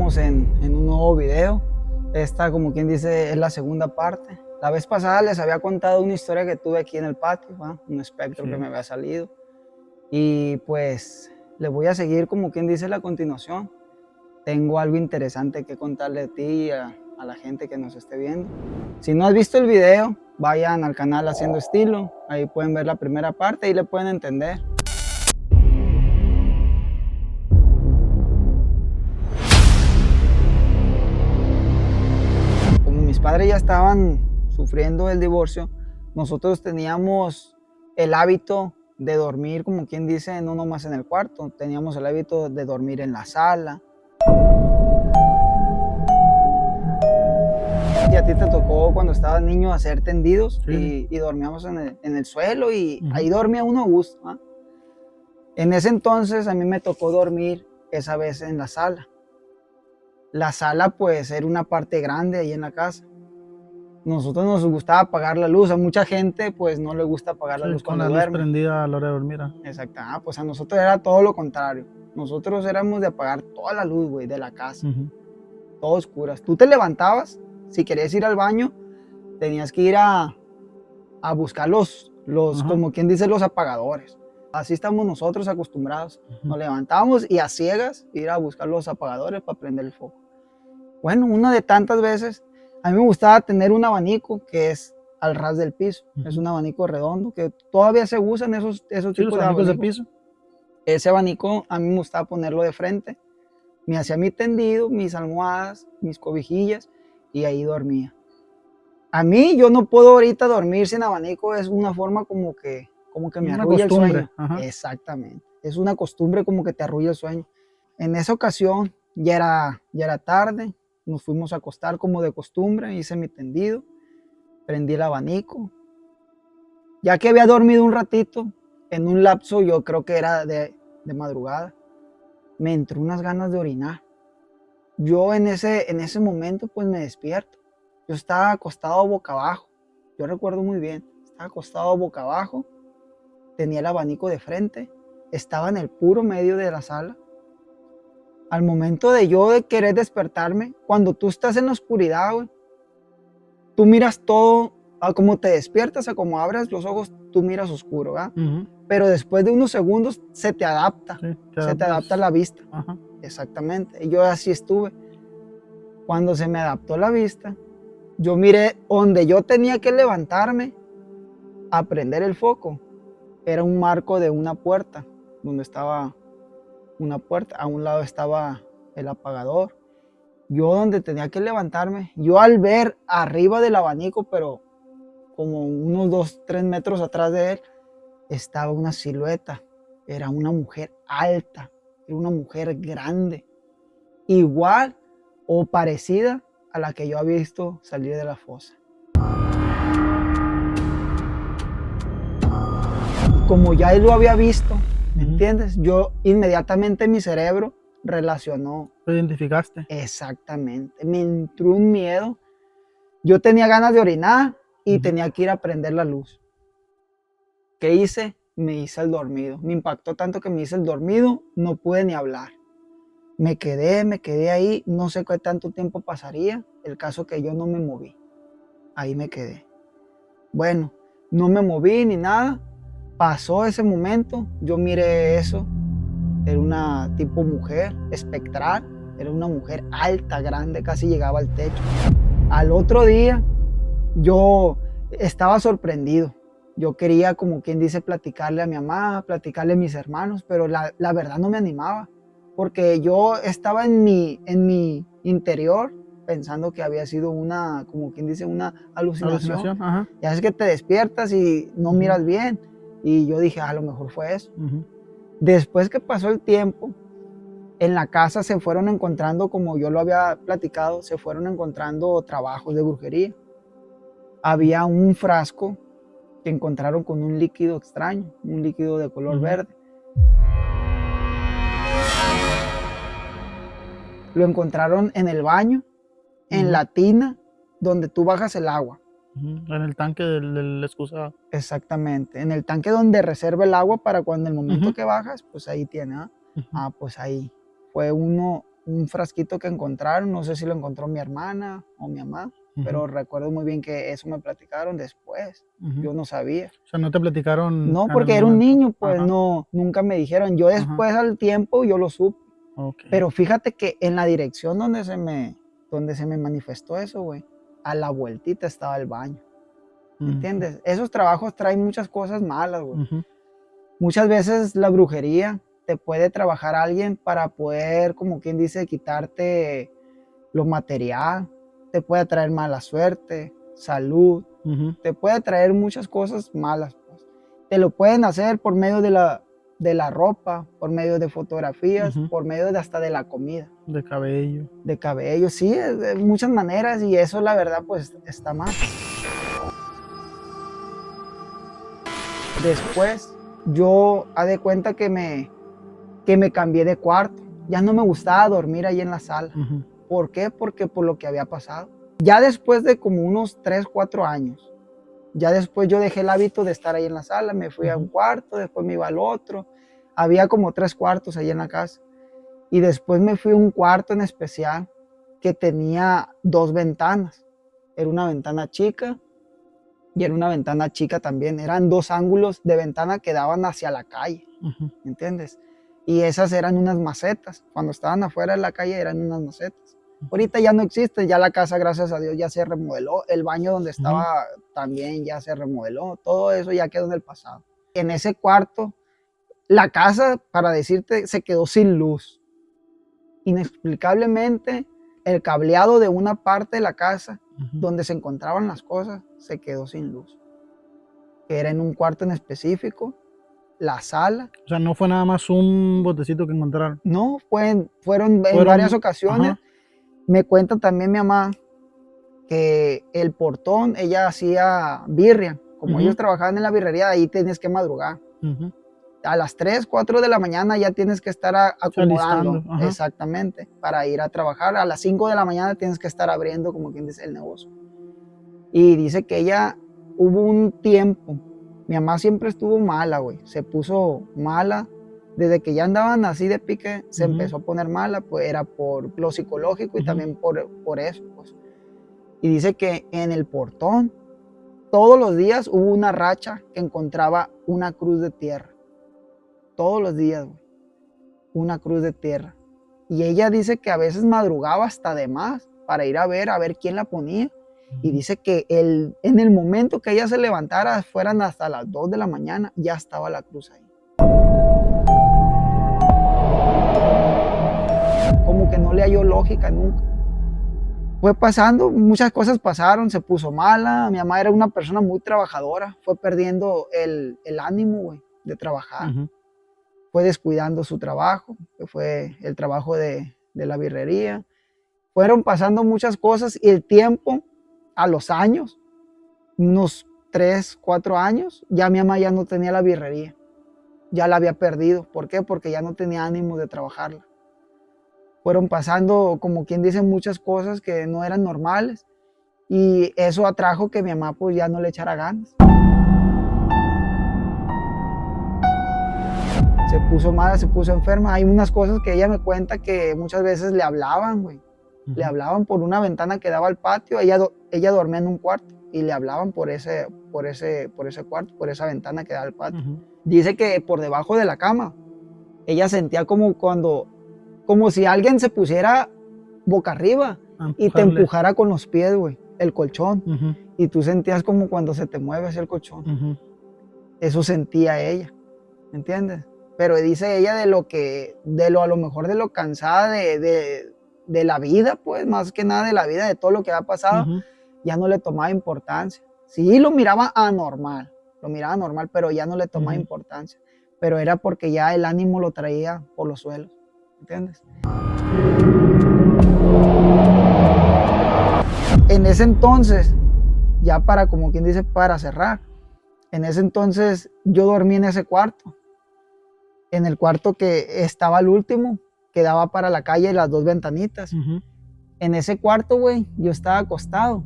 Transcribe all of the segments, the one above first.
estamos en un nuevo video. Esta, como quien dice, es la segunda parte. La vez pasada les había contado una historia que tuve aquí en el patio, ¿va? Un espectro que me había salido. Y pues les voy a seguir, como quien dice, la continuación. Tengo algo interesante que contarle a ti y a la gente que nos esté viendo. Si no has visto el video, vayan al canal Haciendo Estilo. Ahí pueden ver la primera parte y le pueden entender. Como mis padres ya estaban sufriendo el divorcio, nosotros teníamos el hábito de dormir, como quien dice, no nomás en el cuarto. Teníamos el hábito de dormir en la sala. Y a ti te tocó cuando estabas niño hacer tendidos y dormíamos en el suelo y ahí dormía uno a gusto, ¿eh? En ese entonces a mí me tocó dormir esa vez en la sala. La sala pues era una parte grande ahí en la casa. Nosotros nos gustaba apagar la luz. A mucha gente pues no le gusta apagar la luz cuando duerme. Con la luz prendida a la hora de dormir. Exacto. Pues a nosotros era todo lo contrario. Nosotros éramos de apagar toda la luz, güey, de la casa. Todo oscuras. Tú te levantabas, si querías ir al baño, tenías que ir a buscar los como quien dice, los apagadores. Así estamos nosotros acostumbrados. Nos levantábamos y a ciegas ir a buscar los apagadores para prender el foco. Bueno, una de tantas veces, a mí me gustaba tener un abanico que es al ras del piso. Es un abanico redondo que todavía se usan esos tipos de abanicos de piso. Ese abanico a mí me gustaba ponerlo de frente. Me hacía mi tendido, mis almohadas, mis cobijillas y ahí dormía. A mí yo no puedo ahorita dormir sin abanico, es una forma como que me arrulla el sueño. Exactamente, es una costumbre como que te arrulla el sueño. En esa ocasión ya era tarde, nos fuimos a acostar como de costumbre, hice mi tendido, prendí el abanico. Ya que había dormido un ratito, en un lapso yo creo que era de madrugada, me entró unas ganas de orinar. Yo en ese momento pues me despierto. Yo estaba acostado boca abajo. Yo recuerdo muy bien. Estaba acostado boca abajo. Tenía el abanico de frente. Estaba en el puro medio de la sala. Al momento de yo de querer despertarme, cuando tú estás en la oscuridad, güey, tú miras todo, como te despiertas, a como abres los ojos, tú miras oscuro, ¿verdad? Pero después de unos segundos se te adapta. Se te adapta la vista. Exactamente. Y yo así estuve. Cuando se me adaptó la vista, yo miré donde yo tenía que levantarme a prender el foco. Era un marco de una puerta, donde estaba una puerta. A un lado estaba el apagador. Yo donde tenía que levantarme, yo al ver arriba del abanico, pero como unos 2, 3 metros atrás de él, estaba una silueta. Era una mujer alta, era una mujer grande, igual o parecida a la que yo había visto salir de la fosa. Como ya él lo había visto, ¿me entiendes? Yo inmediatamente mi cerebro relacionó. ¿Lo identificaste? Exactamente. Me entró un miedo. Yo tenía ganas de orinar y tenía que ir a prender la luz. ¿Qué hice? Me hice el dormido. Me impactó tanto que me hice el dormido, no pude ni hablar. Me quedé ahí, no sé qué tanto tiempo pasaría, el caso que yo no me moví, ahí me quedé. Bueno, no me moví ni nada, pasó ese momento, yo miré eso, era una tipo mujer espectral, era una mujer alta, grande, casi llegaba al techo. Al otro día, yo estaba sorprendido, yo quería, como quien dice, platicarle a mi mamá, platicarle a mis hermanos, pero la verdad no me animaba. Porque yo estaba en mi interior pensando que había sido una, como quien dice, una alucinación. Ya es que te despiertas y no miras bien. Y yo dije, a lo mejor fue eso. Después que pasó el tiempo, en la casa se fueron encontrando, como yo lo había platicado, se fueron encontrando trabajos de brujería. Había un frasco que encontraron con un líquido extraño, un líquido de color verde. Lo encontraron en el baño, en la tina donde tú bajas el agua. En el tanque del excusado. Exactamente, en el tanque donde reserva el agua para cuando el momento que bajas, pues ahí tiene. Pues ahí fue uno un frasquito que encontraron, no sé si lo encontró mi hermana o mi mamá, pero recuerdo muy bien que eso me platicaron después. Yo no sabía. O sea, no te platicaron No, en el porque era un momento. niño, pues Ajá. no, nunca me dijeron. Yo después al tiempo yo lo supe. Ok. Pero fíjate que en la dirección donde se me manifestó eso, güey, a la vueltita estaba el baño. ¿Me entiendes? Esos trabajos traen muchas cosas malas, güey. Muchas veces la brujería te puede trabajar a alguien para poder, como quien dice, quitarte lo material, te puede traer mala suerte, salud, te puede traer muchas cosas malas, pues. Te lo pueden hacer por medio de la ropa, por medio de fotografías, por medio de hasta de la comida. De cabello. De cabello, sí, de muchas maneras, y eso la verdad pues está mal. Después yo haz de cuenta que me cambié de cuarto. Ya no me gustaba dormir ahí en la sala. ¿Por qué? Porque por lo que había pasado. Ya después de como unos 3, 4 años, ya después yo dejé el hábito de estar ahí en la sala, me fui a un cuarto, después me iba al otro. Había como 3 cuartos ahí en la casa. Y después me fui a un cuarto en especial que tenía 2 ventanas. Era una ventana chica y era una ventana chica también. Eran 2 ángulos de ventana que daban hacia la calle. ¿Me entiendes? Y esas eran unas macetas. Cuando estaban afuera de la calle eran unas macetas. Ahorita ya no existe, ya la casa, gracias a Dios, ya se remodeló. El baño donde estaba también ya se remodeló. Todo eso ya quedó en el pasado. En ese cuarto, la casa, para decirte, se quedó sin luz. Inexplicablemente, el cableado de una parte de la casa donde se encontraban las cosas se quedó sin luz. Era en un cuarto en específico, la sala. O sea, no fue nada más un botecito que encontraron. No, fueron en varias ocasiones. Me cuenta también mi mamá que el portón, ella hacía birria. Como ellos trabajaban en la birrería, ahí tenías que madrugar. A las 3, 4 de la mañana ya tienes que estar acomodando. Exactamente, para ir a trabajar. A las 5 de la mañana tienes que estar abriendo, como quien dice, el negocio. Y dice que ella hubo un tiempo, mi mamá siempre estuvo mala, güey. Se puso mala. Desde que ya andaban así de pique, se empezó a poner mala, pues era por lo psicológico y también por eso, pues. Y dice que en el portón, todos los días hubo una racha que encontraba una cruz de tierra. Todos los días, güey. Una cruz de tierra. Y ella dice que a veces madrugaba hasta de más para ir a ver quién la ponía. Y dice que en el momento que ella se levantara, fueran hasta las 2 de la mañana, ya estaba la cruz ahí. Como que no le halló lógica nunca. Fue pasando, muchas cosas pasaron, se puso mala. Mi mamá era una persona muy trabajadora, fue perdiendo el ánimo, güey, de trabajar. Fue descuidando su trabajo, que fue el trabajo de la birrería. Fueron pasando muchas cosas y el tiempo, a los años, unos 3, 4 años, ya mi mamá ya no tenía la birrería. Ya la había perdido. ¿Por qué? Porque ya no tenía ánimo de trabajarla. Fueron pasando, como quien dice, muchas cosas que no eran normales. Y eso atrajo que mi mamá pues ya no le echara ganas. Se puso mala, se puso enferma. Hay unas cosas que ella me cuenta que muchas veces le hablaban, güey. Le hablaban por una ventana que daba al patio. Ella dormía en un cuarto y le hablaban por ese cuarto, por esa ventana que daba al patio. Dice que por debajo de la cama, ella sentía como si alguien se pusiera boca arriba y te empujara con los pies, güey, el colchón. Y tú sentías como cuando se te mueve así el colchón. Eso sentía ella, ¿me entiendes? Pero dice ella a lo mejor de lo cansada de la vida, pues, más que nada de la vida, de todo lo que ha pasado, ya no le tomaba importancia. Sí, lo miraba normal, pero ya no le tomaba importancia. Pero era porque ya el ánimo lo traía por los suelos, ¿entiendes? En ese entonces, ya para, como quien dice, para cerrar, en ese entonces yo dormí en ese cuarto. En el cuarto que estaba al último, que daba para la calle y las 2 ventanitas. En ese cuarto, güey, yo estaba acostado.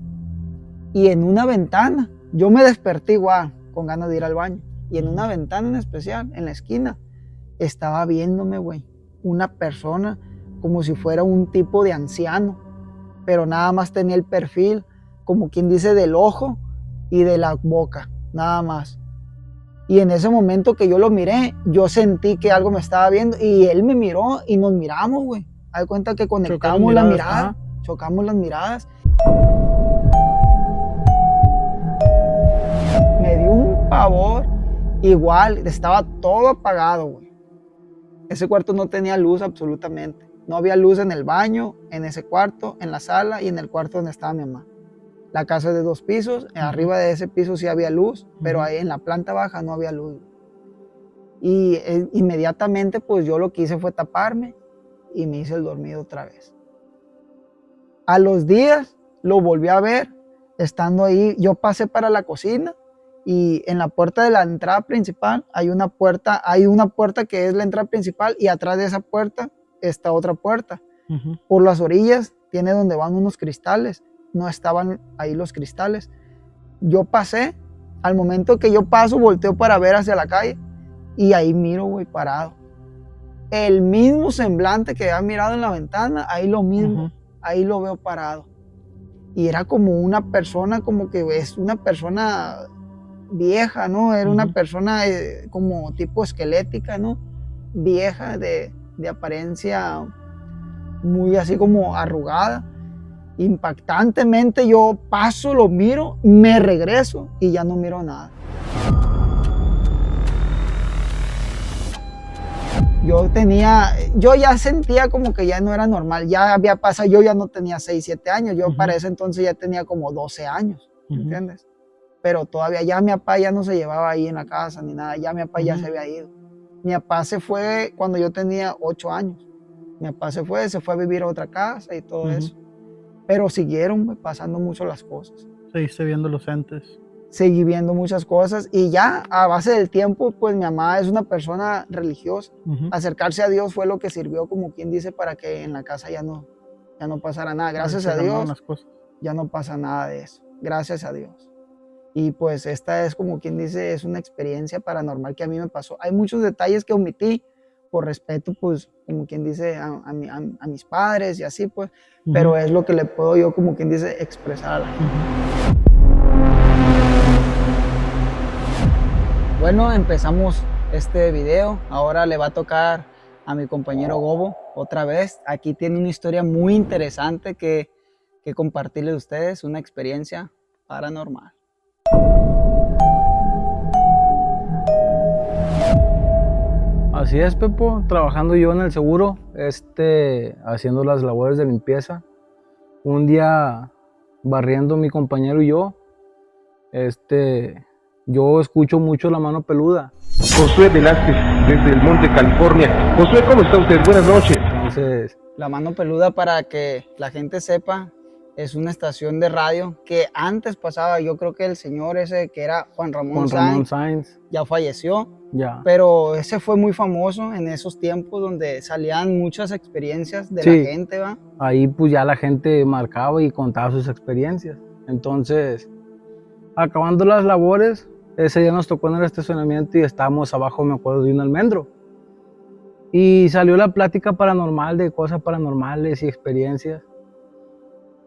Y en una ventana, yo me desperté igual, con ganas de ir al baño. Y en una ventana en especial, en la esquina, estaba viéndome, güey, una persona como si fuera un tipo de anciano, pero nada más tenía el perfil, como quien dice, del ojo y de la boca, nada más. Y en ese momento que yo lo miré, yo sentí que algo me estaba viendo y él me miró y nos miramos, güey. Haz de cuenta que conectamos la mirada, chocamos las miradas. Me dio un pavor, igual, estaba todo apagado, güey. Ese cuarto no tenía luz absolutamente. No había luz en el baño, en ese cuarto, en la sala y en el cuarto donde estaba mi mamá. La casa es de 2 pisos, arriba de ese piso sí había luz, pero ahí en la planta baja no había luz. Y inmediatamente pues yo lo que hice fue taparme y me hice el dormido otra vez. A los días lo volví a ver, estando ahí, yo pasé para la cocina y en la puerta de la entrada principal hay una puerta que es la entrada principal y atrás de esa puerta está otra puerta. Por las orillas tiene donde van unos cristales, no estaban ahí los cristales. Yo pasé, al momento que yo paso volteo para ver hacia la calle y ahí miro, güey, parado. El mismo semblante que había mirado en la ventana, ahí lo mismo, ahí lo veo parado. Y era como una persona, como que es una persona vieja, ¿no? Era una persona como tipo esquelética, ¿no? Vieja, de apariencia muy así como arrugada. Impactantemente yo paso, lo miro, me regreso y ya no miro nada. Yo ya sentía como que ya no era normal, ya había pasado, yo ya no tenía 6, 7 años, yo para ese entonces ya tenía como 12 años, ¿entiendes? Pero todavía ya mi papá ya no se llevaba ahí en la casa ni nada, ya mi papá ya se había ido. Mi papá se fue cuando yo tenía 8 años, mi papá se fue a vivir a otra casa y todo eso, pero siguieron pasando mucho las cosas. Seguiste viendo los entes. Seguí viendo muchas cosas y ya a base del tiempo, pues mi mamá es una persona religiosa. Acercarse a Dios fue lo que sirvió, como quien dice, para que en la casa ya no pasara nada. Gracias a Dios, ya no pasa nada de eso. Gracias a Dios. Y pues esta es, como quien dice, es una experiencia paranormal que a mí me pasó. Hay muchos detalles que omití por respeto, pues, como quien dice, a mis padres y así, pues. Pero es lo que le puedo yo, como quien dice, expresar a la gente. Bueno, empezamos este video. Ahora le va a tocar a mi compañero Gobo otra vez. Aquí tiene una historia muy interesante que compartirles a ustedes, una experiencia paranormal. Así es, Pepo, trabajando yo en el seguro, haciendo las labores de limpieza. Un día barriendo mi compañero y yo, yo escucho mucho la mano peluda. Josué Velázquez, desde el Monte, California. Josué, ¿cómo está usted? Buenas noches. Entonces, la mano peluda, para que la gente sepa, es una estación de radio que antes pasaba, yo creo que el señor ese que era Juan Ramón Sáenz ya falleció, pero ese fue muy famoso en esos tiempos donde salían muchas experiencias de la gente, ¿va? Ahí pues ya la gente marcaba y contaba sus experiencias. Entonces, acabando las labores, ese día nos tocó en el estacionamiento y estábamos abajo, me acuerdo, de un almendro. Y salió la plática paranormal de cosas paranormales y experiencias.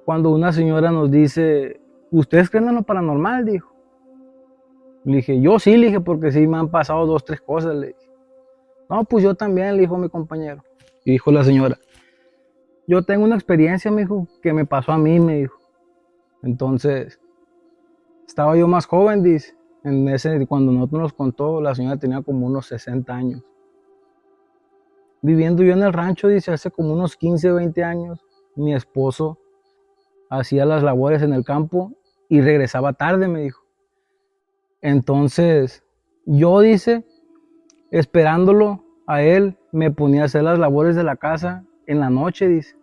Cuando una señora nos dice, ¿ustedes creen en lo paranormal? Dijo. Le dije, yo sí, le dije, porque sí me han pasado 2, 3 cosas. Le dije. No, pues yo también, le dijo mi compañero. Y dijo la señora, yo tengo una experiencia, me dijo, que me pasó a mí, me dijo. Entonces, estaba yo más joven, dice. Cuando nosotros nos contó, la señora tenía como unos 60 años. Viviendo yo en el rancho, dice, hace como unos 15, 20 años, mi esposo hacía las labores en el campo y regresaba tarde, me dijo. Entonces, yo, dice, esperándolo a él, me ponía a hacer las labores de la casa en la noche, dice.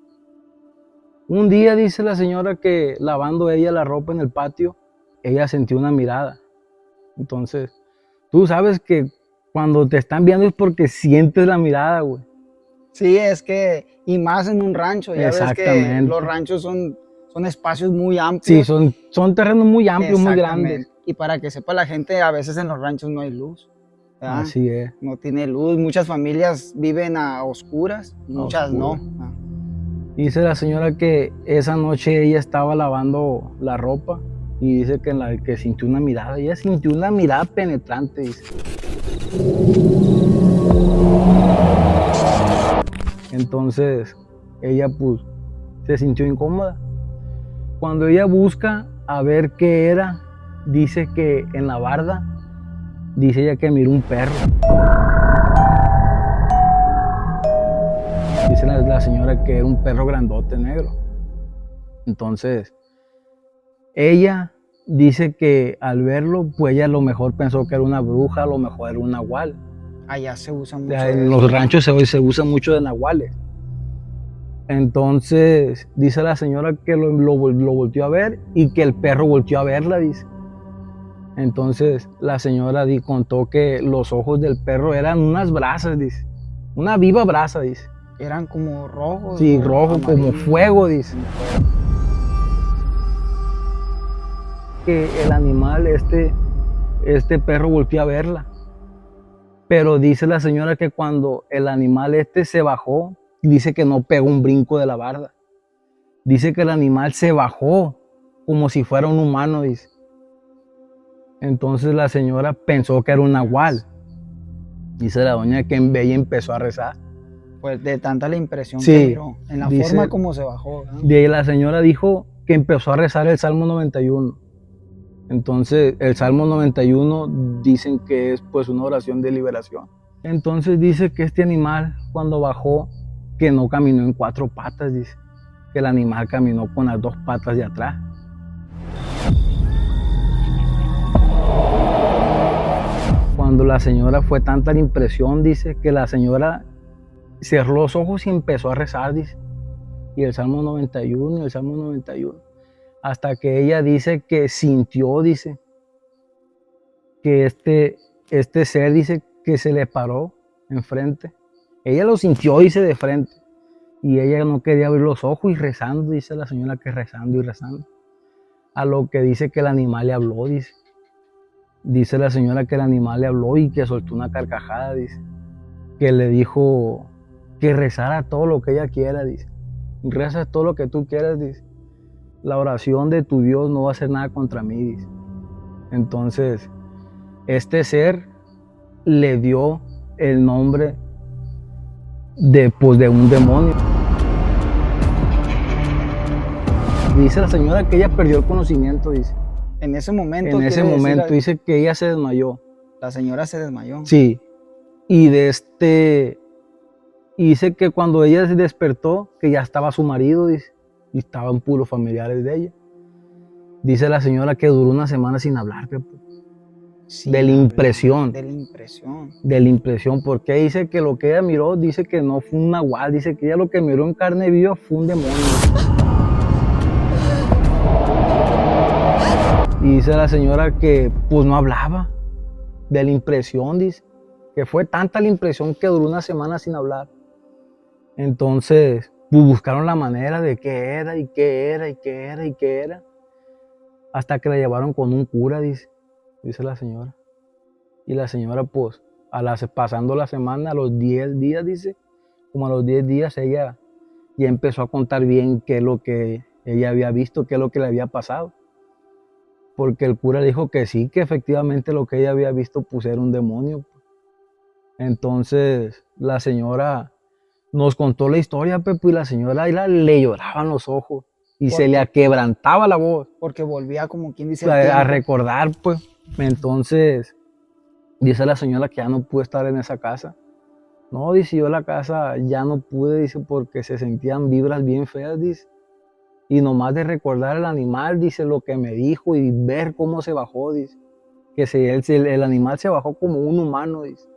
Un día, dice la señora, que lavando ella la ropa en el patio, ella sintió una mirada. Entonces, tú sabes que cuando te están viendo es porque sientes la mirada, güey. Sí, es que, y más en un rancho, ya ves que los ranchos son espacios muy amplios. Sí, son terrenos muy amplios, muy grandes. Y para que sepa la gente, a veces en los ranchos no hay luz, ¿verdad? Así es. No tiene luz, muchas familias viven a oscuras, muchas no. Dice la señora que esa noche ella estaba lavando la ropa y dice que sintió una mirada. Ella sintió una mirada penetrante, dice. Entonces ella pues se sintió incómoda. Cuando ella busca a ver qué era, dice que en la barda, dice ella que miró un perro. Dice la señora que era un perro grandote negro. Entonces, ella dice que al verlo, pues ella a lo mejor pensó que era una bruja, a lo mejor era un nahual. Allá se usa mucho En eso. los ranchos se usa mucho de nahuales. Entonces, dice la señora que lo volteó a ver y que el perro volteó a verla, dice. Entonces, la señora contó que los ojos del perro eran unas brasas, dice. Una viva brasa, dice. Eran como rojos. Sí, o rojo, como amarillos. fuego, dice. Que el animal, este perro volteó a verla. Pero dice la señora que cuando el animal se bajó, dice que no pegó un brinco de la barda. Dice que el animal se bajó como si fuera un humano, dice. Entonces la señora pensó que era un nahual. Dice la doña que ella empezó a rezar. Pues de tanta la impresión Sí, que miró. En la dice- forma como se bajó. ¿no? De ahí la señora dijo que empezó a rezar el Salmo 91. Entonces, el Salmo 91 dicen que es pues una oración de liberación. Entonces dice que este animal cuando bajó, que no caminó en 4 patas, dice. Que el animal caminó con las 2 patas de atrás. Cuando la señora fue tanta la impresión, dice que la señora cerró los ojos y empezó a rezar, dice. Y el Salmo 91, y el Salmo 91. Hasta que ella dice que sintió, dice, que este ser, dice, que se le paró enfrente. Ella lo sintió, dice, de frente. Y ella no quería abrir los ojos y rezando, dice la señora que rezando y rezando. A lo que dice que el animal le habló, dice. Dice la señora que el animal le habló y que soltó una carcajada, dice. Que le dijo que rezara todo lo que ella quiera, dice. Reza todo lo que tú quieras, dice. La oración de tu Dios no va a hacer nada contra mí, dice. Entonces, este ser le dio el nombre de un demonio. Dice la señora que ella perdió el conocimiento, dice. En ese momento. En ese quiere decir, momento dice que ella se desmayó. La señora se desmayó. Sí. Y dice que cuando ella se despertó, que ya estaba su marido, dice, y estaban puros familiares de ella. Dice la señora que duró una semana sin hablar, Pepe. Sí, De la impresión. De la impresión. De la impresión, porque dice que lo que ella miró, dice que no fue un nahual, dice que ella lo que miró en carne viva fue un demonio. Y dice la señora que pues no hablaba, de la impresión, dice, que fue tanta la impresión que duró una semana sin hablar. Entonces, pues buscaron la manera de qué era, y qué era, y qué era, y qué era, hasta que la llevaron con un cura, dice la señora. Y la señora, pues, pasando la semana, a los 10 días, dice, como a los 10 días ella ya empezó a contar bien qué es lo que ella había visto, qué es lo que le había pasado. Porque el cura dijo que sí, que efectivamente lo que ella había visto, pues, era un demonio. Entonces, la señora nos contó la historia, Pepe, y la señora le lloraban los ojos y se le quebrantaba la voz. Porque volvía, como quien dice, A recordar, pues. Entonces, dice la señora que ya no pudo estar en esa casa. No, dice, yo la casa ya no pude, dice, porque se sentían vibras bien feas, dice. Y nomás de recordar el animal, dice, lo que me dijo y ver cómo se bajó, dice. Que el animal se bajó como un humano, dice.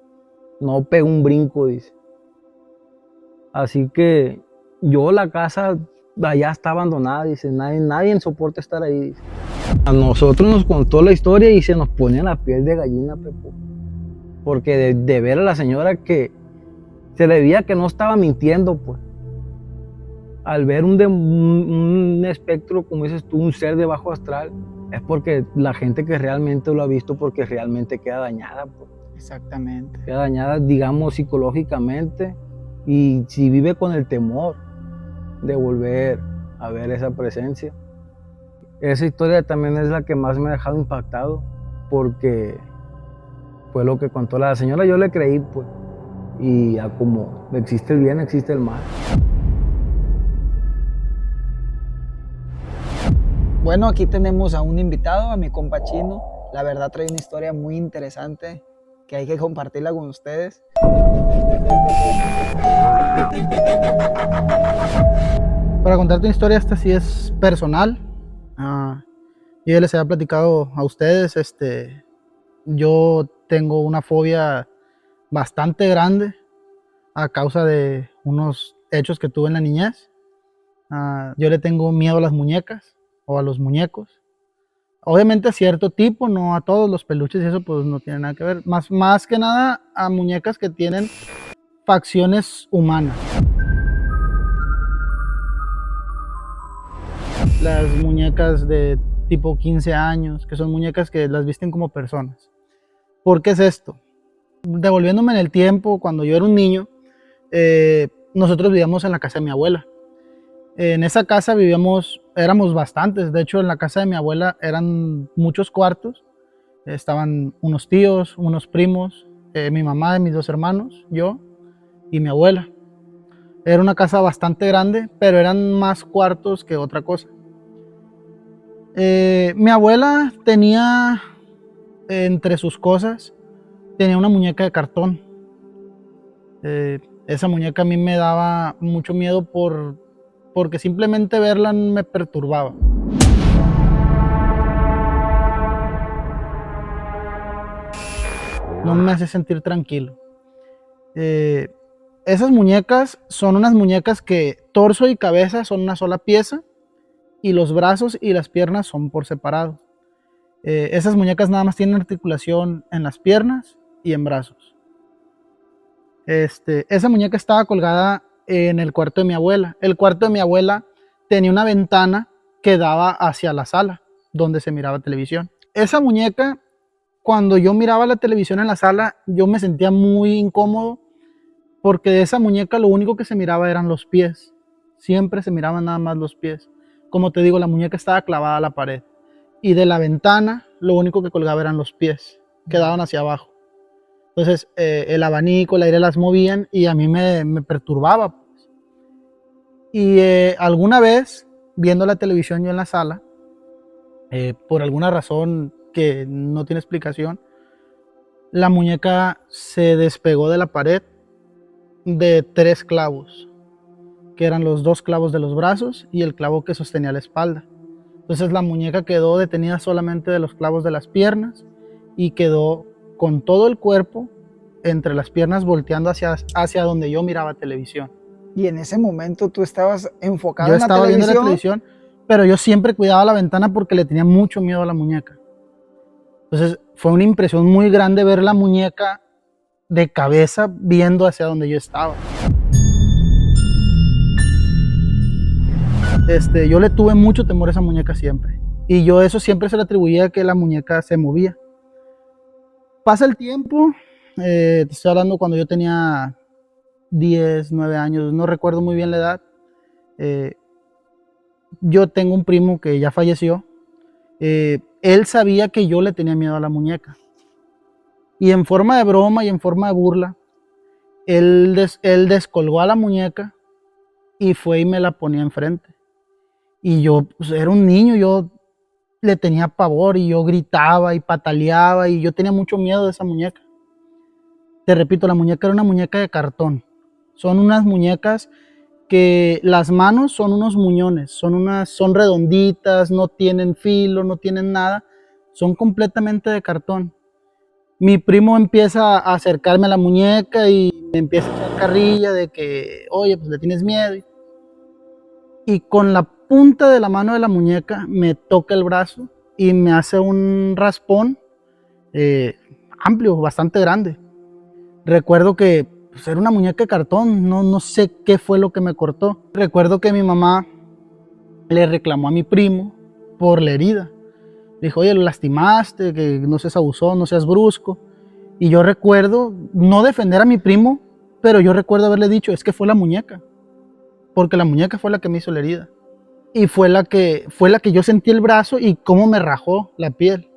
No pegó un brinco, dice. Así que la casa allá está abandonada, dice. Nadie soporta estar ahí, dice. A nosotros nos contó la historia y se nos ponía la piel de gallina, Pepo. Porque de ver a la señora que se le veía que no estaba mintiendo, pues. Al ver un espectro, como dices tú, un ser de bajo astral, es porque la gente que realmente lo ha visto, porque realmente queda dañada, pues. Exactamente. Queda dañada, digamos, psicológicamente, y si vive con el temor de volver a ver esa presencia. Esa historia también es la que más me ha dejado impactado, porque fue lo que contó la señora, yo le creí, pues, y ya como existe el bien, existe el mal. Bueno, aquí tenemos a un invitado, a mi compa Chino. La verdad trae una historia muy interesante que hay que compartirla con ustedes. Para contarte una historia, esta sí es personal. Yo ya les había platicado a ustedes, yo tengo una fobia bastante grande a causa de unos hechos que tuve en la niñez. Yo le tengo miedo a las muñecas o a los muñecos. Obviamente a cierto tipo, no a todos los peluches y eso pues no tiene nada que ver. Más que nada a muñecas que tienen facciones humanas. Las muñecas de tipo 15 años, que son muñecas que las visten como personas. ¿Por qué es esto? Devolviéndome en el tiempo, cuando yo era un niño, nosotros vivíamos en la casa de mi abuela. En esa casa éramos bastantes. De hecho, en la casa de mi abuela eran muchos cuartos. Estaban unos tíos, unos primos, mi mamá, mis 2 hermanos, yo y mi abuela. Era una casa bastante grande, pero eran más cuartos que otra cosa. Mi abuela tenía entre sus cosas, tenía una muñeca de cartón. Esa muñeca a mí me daba mucho miedo porque simplemente verla me perturbaba. No me hace sentir tranquilo. Esas muñecas son unas muñecas que torso y cabeza son una sola pieza y los brazos y las piernas son por separado. Esas muñecas nada más tienen articulación en las piernas y en brazos. Esa muñeca estaba colgada en el cuarto de mi abuela. El cuarto de mi abuela tenía una ventana que daba hacia la sala donde se miraba televisión. Esa muñeca, cuando yo miraba la televisión en la sala, yo me sentía muy incómodo porque de esa muñeca lo único que se miraba eran los pies. Siempre se miraban nada más los pies. Como te digo, la muñeca estaba clavada a la pared. Y de la ventana lo único que colgaba eran los pies, que daban hacia abajo. Entonces el abanico, el aire las movían y a mí me perturbaba. Pues. Y alguna vez, viendo la televisión yo en la sala, por alguna razón que no tiene explicación, la muñeca se despegó de la pared de 3 clavos, que eran los 2 clavos de los brazos y el clavo que sostenía la espalda. Entonces la muñeca quedó detenida solamente de los clavos de las piernas y quedó con todo el cuerpo entre las piernas volteando hacia donde yo miraba televisión. Y en ese momento tú estabas enfocado Yo en la estaba viendo televisión. la televisión, pero yo siempre cuidaba la ventana porque le tenía mucho miedo a la muñeca. Entonces fue una impresión muy grande ver la muñeca de cabeza viendo hacia donde yo estaba. Yo le tuve mucho temor a esa muñeca siempre. Y yo eso siempre se le atribuía a que la muñeca se movía. Pasa el tiempo, te estoy hablando cuando yo tenía 10, 9 años, no recuerdo muy bien la edad. Yo tengo un primo que ya falleció. Él sabía que yo le tenía miedo a la muñeca. Y en forma de broma y en forma de burla, él descolgó a la muñeca y fue y me la ponía enfrente. Y yo pues, era un niño, yo le tenía pavor y yo gritaba y pataleaba y yo tenía mucho miedo de esa muñeca. Te repito, la muñeca era una muñeca de cartón. Son unas muñecas que las manos son unos muñones, son redonditas, no tienen filo, no tienen nada, son completamente de cartón. Mi primo empieza a acercarme a la muñeca y me empieza a echar carrilla de que, oye, pues le tienes miedo. Y con la punta de la mano de la muñeca me toca el brazo y me hace un raspón amplio, bastante grande. Recuerdo que pues, era una muñeca de cartón, no sé qué fue lo que me cortó. Recuerdo que mi mamá le reclamó a mi primo por la herida. Le dijo, oye, lo lastimaste, que no seas abusón, no seas brusco. Y yo recuerdo no defender a mi primo, pero yo recuerdo haberle dicho, es que fue la muñeca. porque la muñeca fue la que me hizo la herida. Y fue la que yo sentí el brazo y cómo me rajó la piel.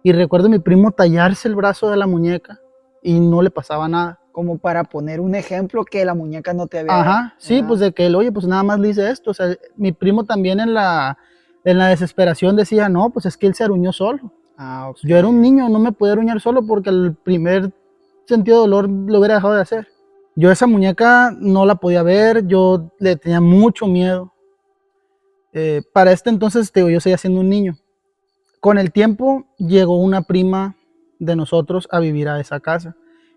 Y recuerdo a mi primo tallarse el brazo de la muñeca y no le pasaba nada. Como para poner un ejemplo que la muñeca no te había... Ajá, sí, pues de que él, oye, pues nada más le hice esto. O sea, mi primo también en la desesperación decía, no, pues es que él se aruñó solo. Ah, ok. Yo era un niño, no me podía aruñar solo porque el primer sentido de dolor lo hubiera dejado de hacer. Yo esa muñeca no la podía ver, yo le tenía mucho miedo. Para este entonces, te digo, yo seguía siendo un niño. Con el tiempo llegó una prima de nosotros a vivir a esa casa.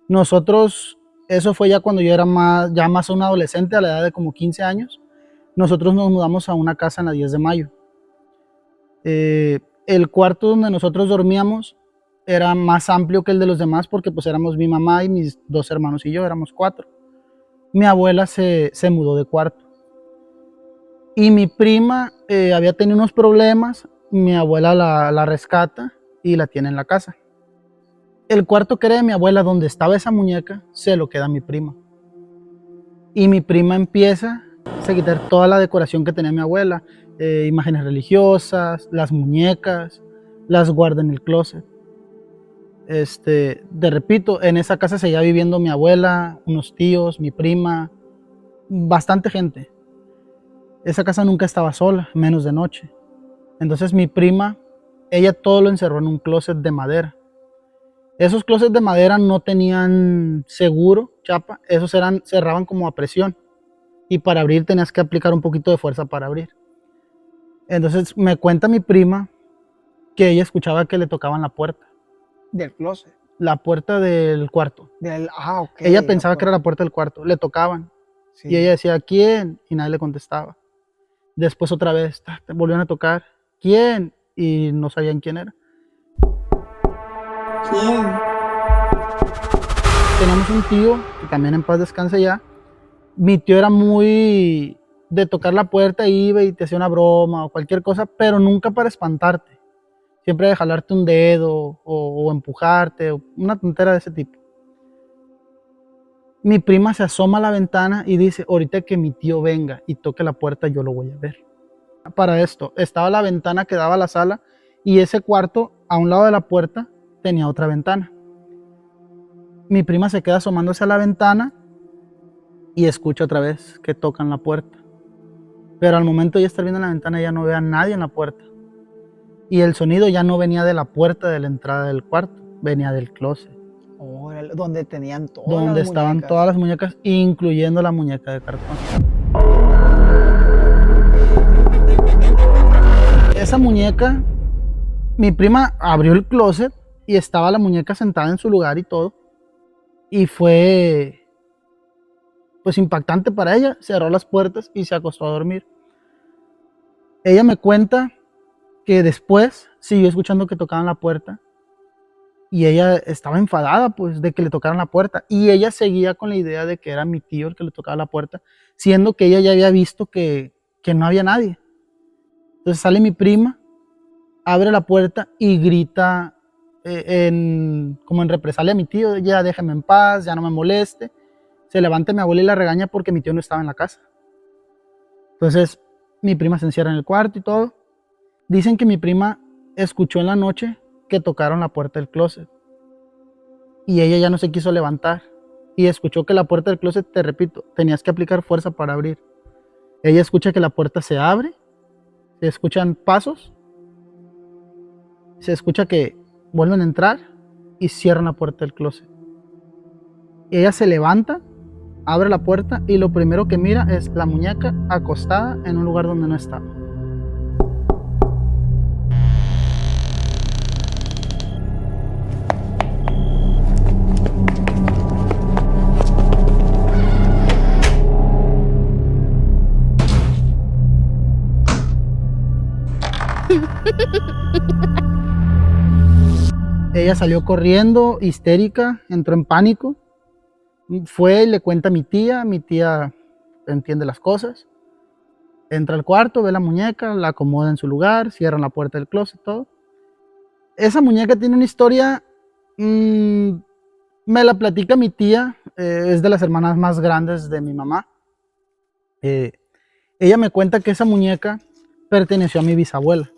Nosotros, eso fue ya cuando yo era ya más un adolescente, a la edad de como 15 años. Nosotros nos mudamos a una casa en la 10 de mayo. El cuarto donde nosotros dormíamos era más amplio que el de los demás porque pues éramos mi mamá y mis 2 hermanos y yo, éramos 4. Mi abuela se mudó de cuarto. Y mi prima había tenido unos problemas, mi abuela la rescata y la tiene en la casa. El cuarto que era de mi abuela, donde estaba esa muñeca, se lo queda a mi prima. Y mi prima empieza a quitar toda la decoración que tenía mi abuela, imágenes religiosas, las muñecas, las guarda en el closet. Te repito, en esa casa seguía viviendo mi abuela, unos tíos, mi prima, bastante gente. Esa casa nunca estaba sola, menos de noche. Entonces mi prima, ella todo lo encerró en un closet de madera. Esos closets de madera no tenían seguro, chapa, esos cerraban como a presión. Y para abrir tenías que aplicar un poquito de fuerza para abrir. Entonces me cuenta mi prima que ella escuchaba que le tocaban la puerta. Del closet. La puerta del cuarto. Ok. Ella pensaba que era la puerta del cuarto, le tocaban. Sí. Y ella decía, ¿quién? Y nadie le contestaba. Después otra vez, volvieron a tocar, ¿quién? Y no sabían quién era. ¿Quién? Teníamos un tío, que también en paz descanse ya. Mi tío era muy de tocar la puerta, iba y te hacía una broma o cualquier cosa, pero nunca para espantarte. Siempre de jalarte un dedo o empujarte, o una tontera de ese tipo. Mi prima se asoma a la ventana y dice, ahorita que mi tío venga y toque la puerta, yo lo voy a ver. Para esto, estaba la ventana que daba a la sala y ese cuarto, a un lado de la puerta, tenía otra ventana. Mi prima se queda asomándose a la ventana y escucha otra vez que tocan la puerta. Pero al momento de estar viendo la ventana ya no ve a nadie en la puerta. Y el sonido ya no venía de la puerta de la entrada del cuarto, venía del closet. Órale, donde tenían todas Donde las estaban muñecas. todas las muñecas, incluyendo la muñeca de cartón. Esa muñeca, mi prima abrió el closet y estaba la muñeca sentada en su lugar y todo. Y fue pues impactante para ella. Cerró las puertas y se acostó a dormir. Ella me cuenta que después siguió escuchando que tocaban la puerta y ella estaba enfadada pues de que le tocaran la puerta y ella seguía con la idea de que era mi tío el que le tocaba la puerta, siendo que ella ya había visto que no había nadie. Entonces sale mi prima, abre la puerta y grita como en represalia a mi tío, ya déjeme en paz, ya no me moleste. Se levanta mi abuela y la regaña porque mi tío no estaba en la casa. Entonces mi prima se encierra en el cuarto y todo. Dicen que mi prima escuchó en la noche que tocaron la puerta del closet y ella ya no se quiso levantar y escuchó que la puerta del closet, te repito, tenías que aplicar fuerza para abrir. Ella escucha que la puerta se abre, se escuchan pasos, se escucha que vuelven a entrar y cierran la puerta del closet. Ella se levanta, abre la puerta y lo primero que mira es la muñeca acostada en un lugar donde no estaba. Ella salió corriendo, histérica, entró en pánico. Fue y le cuenta a mi tía entiende las cosas. Entra al cuarto, ve la muñeca, la acomoda en su lugar, cierran la puerta del closet, todo. Esa muñeca tiene una historia, me la platica mi tía, es de las hermanas más grandes de mi mamá. Ella me cuenta que esa muñeca perteneció a mi bisabuela.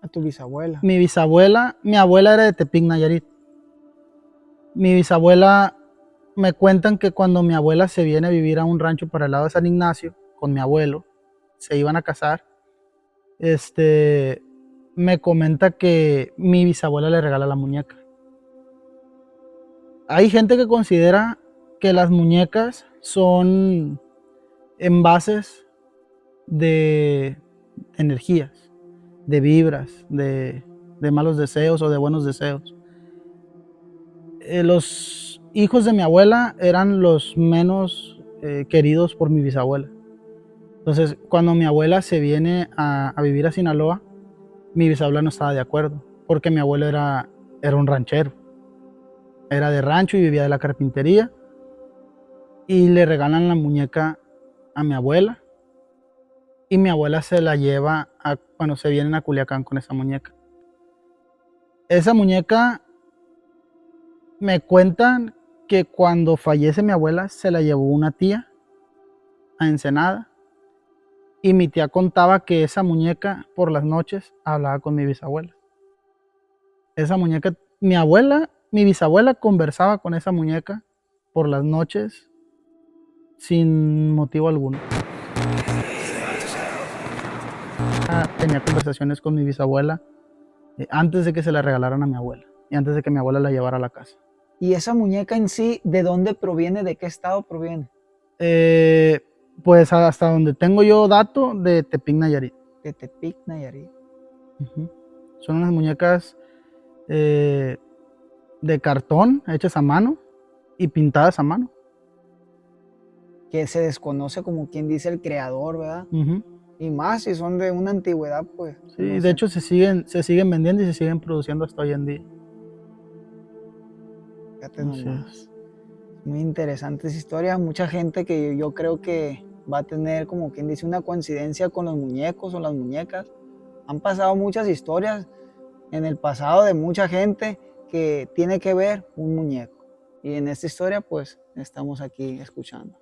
A tu bisabuela. Mi abuela era de Tepic, Nayarit. Mi bisabuela, me cuentan que cuando mi abuela se viene a vivir a un rancho para el lado de San Ignacio, con mi abuelo, se iban a casar, me comenta que mi bisabuela le regala la muñeca. Hay gente que considera que las muñecas son envases de energías, de vibras, de malos deseos o de buenos deseos. Los hijos de mi abuela eran los menos queridos por mi bisabuela. Entonces, cuando mi abuela se viene a vivir a Sinaloa, mi bisabuela no estaba de acuerdo, porque mi abuelo era un ranchero. Era de rancho y vivía de la carpintería. Y le regalan la muñeca a mi abuela. Y mi abuela se la lleva cuando se vienen a Culiacán con esa muñeca. Esa muñeca, me cuentan que cuando fallece mi abuela se la llevó una tía a Ensenada. Y mi tía contaba que esa muñeca por las noches hablaba con mi bisabuela. Esa muñeca, mi bisabuela conversaba con esa muñeca por las noches sin motivo alguno. Tenía conversaciones con mi bisabuela antes de que se la regalaran a mi abuela y antes de que mi abuela la llevara a la casa. ¿Y esa muñeca en sí, de dónde proviene? ¿De qué estado proviene? Pues hasta donde tengo yo dato, de Tepic, Nayarit. De Tepic, Nayarit. Son unas muñecas de cartón hechas a mano y pintadas a mano. Que se desconoce, como quien dice, el creador, ¿verdad? Y más si son de una antigüedad, pues. Sí, no de sé. hecho se siguen vendiendo y se siguen produciendo hasta hoy en día. Fíjate Así nomás. Muy interesantes historias. Mucha gente que yo creo que va a tener, como quien dice, una coincidencia con los muñecos o las muñecas. Han pasado muchas historias en el pasado de mucha gente que tiene que ver un muñeco. Y en esta historia, pues, estamos aquí escuchando.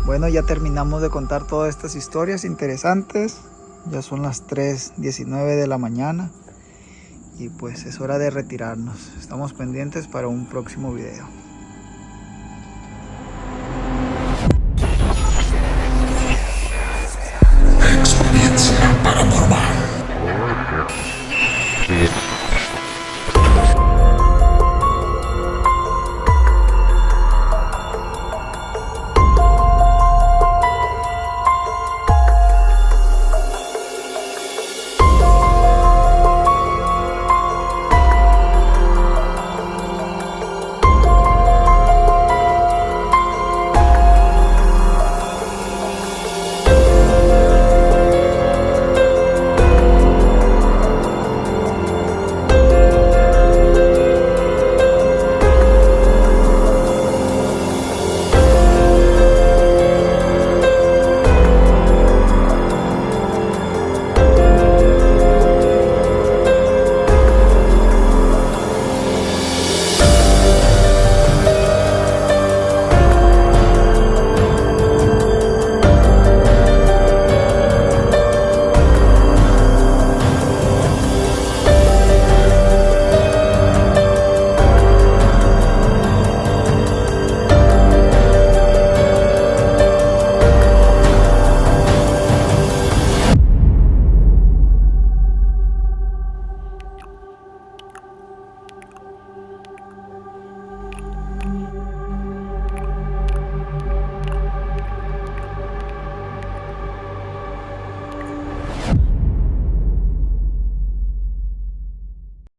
Bueno, ya terminamos de contar todas estas historias interesantes. Ya son las 3:19 de la mañana. Y pues es hora de retirarnos. Estamos pendientes para un próximo video.